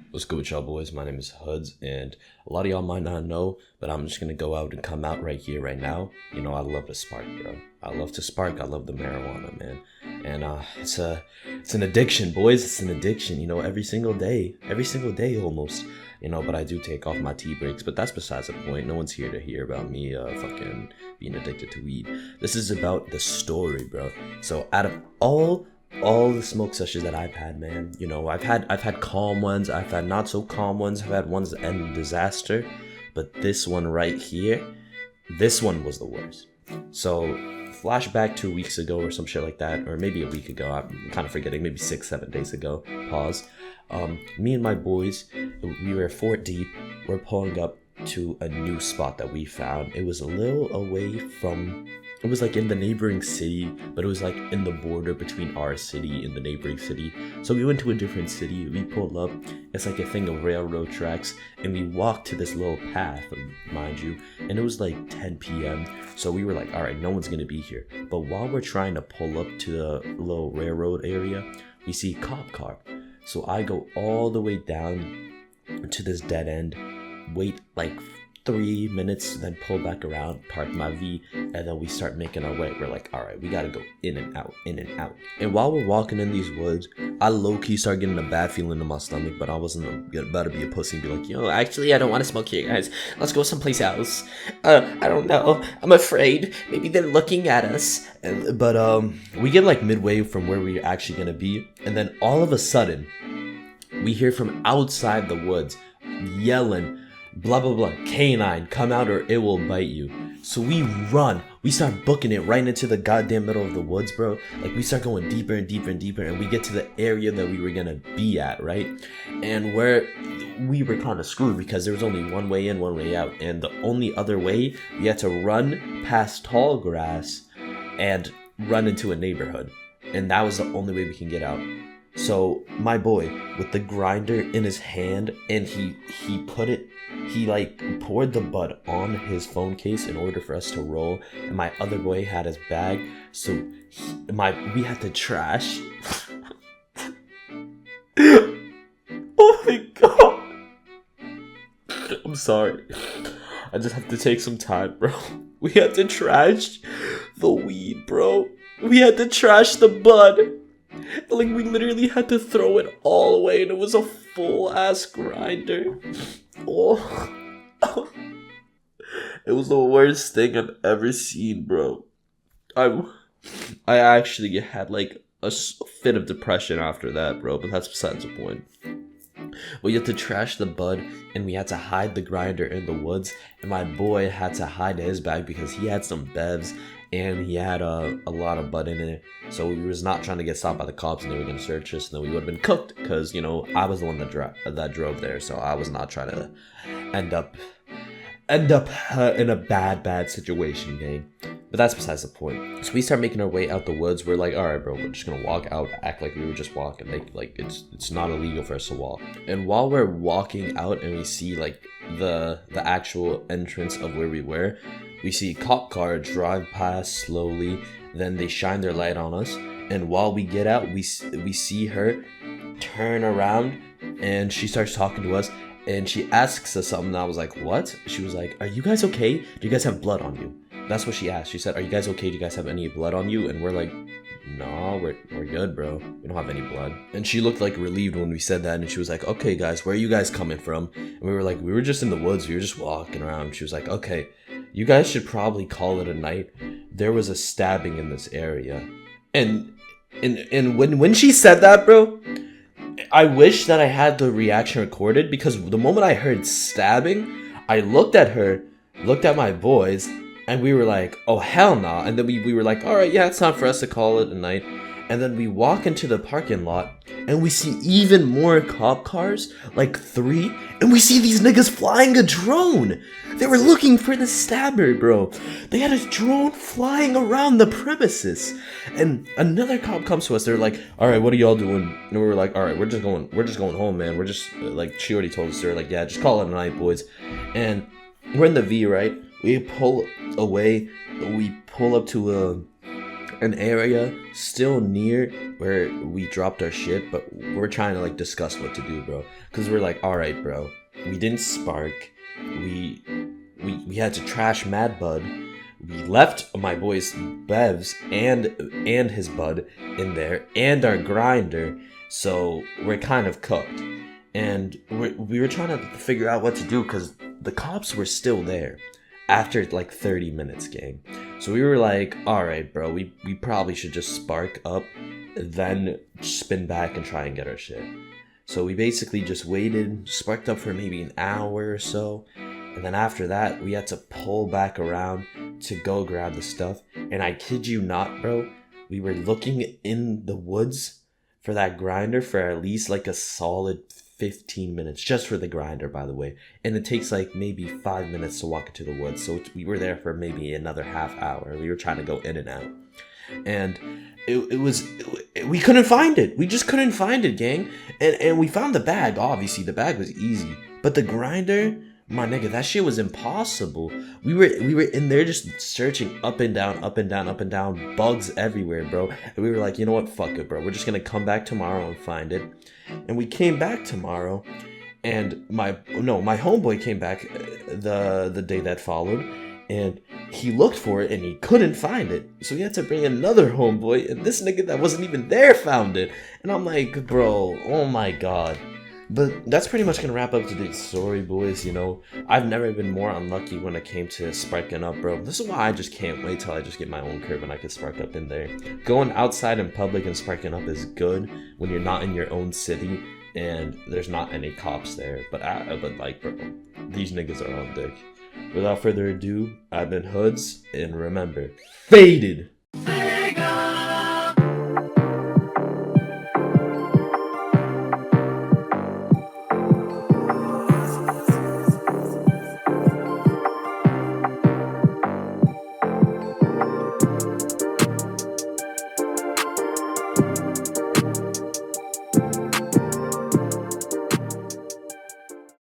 What's good with y'all boys? My name is Huds, and a lot of y'all might not know, but I'm just gonna go out and come out right here, right now. You know, I love to spark, bro. I love to spark. I love the marijuana, man. And it's an addiction, boys. It's an addiction. You know, every single day almost. You know, but I do take off my tea breaks. But that's besides the point. No one's here to hear about me, fucking being addicted to weed. This is about the story, bro. So out of all the smoke sessions that I've had, man. You know, I've had calm ones, I've had not so calm ones, I've had ones that end in disaster, but this one right here, this one was the worst. So flashback 2 weeks ago or some shit like that, or maybe a week ago, I'm kind of forgetting, maybe 6-7 days ago. Pause. Me and my boys, we were 4 deep. We're pulling up to a new spot that we found. It was a little away from. It was like in the neighboring city, but it was like in the border between our city and the neighboring city. So we went to a different city. We pulled up. It's like a thing of railroad tracks, and we walked to this little path, mind you. And it was like 10 p.m. So we were like, all right, no one's gonna be here. But while we're trying to pull up to the little railroad area, we see a cop car. So I go all the way down to this dead end, wait like 3 minutes, then pull back around, park my V, and then we start making our way. We're like, all right, we gotta go in and out, in and out. And while we're walking in these woods, I low-key start getting a bad feeling in my stomach, but I wasn't about to be a pussy and be like, yo, actually, I don't want to smoke here, guys. Let's go someplace else. I don't know. I'm afraid. Maybe they're looking at us. But we get like midway from where we're actually gonna be, and then all of a sudden, we hear from outside the woods yelling, blah blah blah, canine, come out or it will bite you. So we run, we start booking it right into the goddamn middle of the woods, bro. Like we start going deeper and deeper and deeper, and we get to the area that we were gonna be at, right? And where we were kind of screwed because there was only one way in, one way out, and the only other way, we had to run past tall grass and run into a neighborhood, and that was the only way we can get out. So my boy with the grinder in his hand, and he like poured the bud on his phone case in order for us to roll, and my other boy had his bag, so we had to trash. Oh my god, I'm sorry, I just have to take some time, bro. We had to trash the weed, bro. We had to trash the bud. Like, we literally had to throw it all away, and it was a full-ass grinder. Oh. It was the worst thing I've ever seen, bro. I actually had, like, a fit of depression after that, bro, but that's besides the point. We had to trash the bud, and we had to hide the grinder in the woods, and my boy had to hide his bag because he had some bevs, and he had a lot of bud in it, so we was not trying to get stopped by the cops and they were going to search us, and then we would have been cooked, because, you know, I was the one that drove there, so I was not trying to end up in a bad situation, gang. But that's besides the point. So we start making our way out the woods. We're like, all right, bro, we're just gonna walk out, act like we were just walking, like it's not illegal for us to walk. And while we're walking out and we see like the actual entrance of where we were, we see a cop car drive past slowly. Then they shine their light on us, and while we get out, we see her turn around, and she starts talking to us. And she asks us something, and I was like, what? She was like, are you guys okay? Do you guys have blood on you? That's what she asked. She said, are you guys okay? Do you guys have any blood on you? And we're like, no, we're good, bro. We don't have any blood. And she looked like relieved when we said that, and she was like, okay, guys, where are you guys coming from? And we were like, we were just in the woods. We were just walking around. She was like, okay, you guys should probably call it a night. There was a stabbing in this area. And when she said that, bro, I wish that I had the reaction recorded, because the moment I heard stabbing, I looked at her, looked at my boys, and we were like, oh, hell nah. And then we were like, all right, yeah, it's time for us to call it a night. And then we walk into the parking lot, and we see even more cop cars, like 3, and we see these niggas flying a drone. They were looking for the stabber, bro. They had a drone flying around the premises. And another cop comes to us. They're like, all right, what are y'all doing? And we were like, all right, we're just going home, man. We're just, like, she already told us. They're like, yeah, just call it a night, boys. And we're in the V, right? We pull away. We pull up to an area still near where we dropped our shit, but we're trying to like discuss what to do, bro. Because we're like, all right, bro, we didn't spark. We had to trash Mad Bud. We left my boy's Bevs and his Bud in there and our grinder, so we're kind of cooked. And we were trying to figure out what to do because the cops were still there after like 30 minutes, gang. So we were like, all right, bro, we probably should just spark up, then spin back and try and get our shit. So we basically just waited, sparked up for maybe an hour or so. And then after that, we had to pull back around to go grab the stuff. And I kid you not, bro, we were looking in the woods for that grinder for at least like a solid 15 minutes, just for the grinder, by the way. And it takes like maybe 5 minutes to walk into the woods. So we were there for maybe another half hour. We were trying to go in and out. And we couldn't find it. We just couldn't find it, gang. And we found the bag. Obviously, the bag was easy. But the grinder, my nigga, that shit was impossible. We were in there just searching up and down, bugs everywhere, bro. And we were like, you know what, fuck it, bro. We're just gonna come back tomorrow and find it. And we came back tomorrow, and my homeboy came back the day that followed, and he looked for it and he couldn't find it. So he had to bring another homeboy, and this nigga that wasn't even there found it. And I'm like, bro, oh my god. But that's pretty much gonna wrap up today's story, boys. You know, I've never been more unlucky when it came to sparking up, bro. This is why I just can't wait till I just get my own crib and I can spark up in there. Going outside in public and sparking up is good when you're not in your own city and there's not any cops there. But like, bro, these niggas are on dick. Without further ado, I've been Hoods, and remember, faded!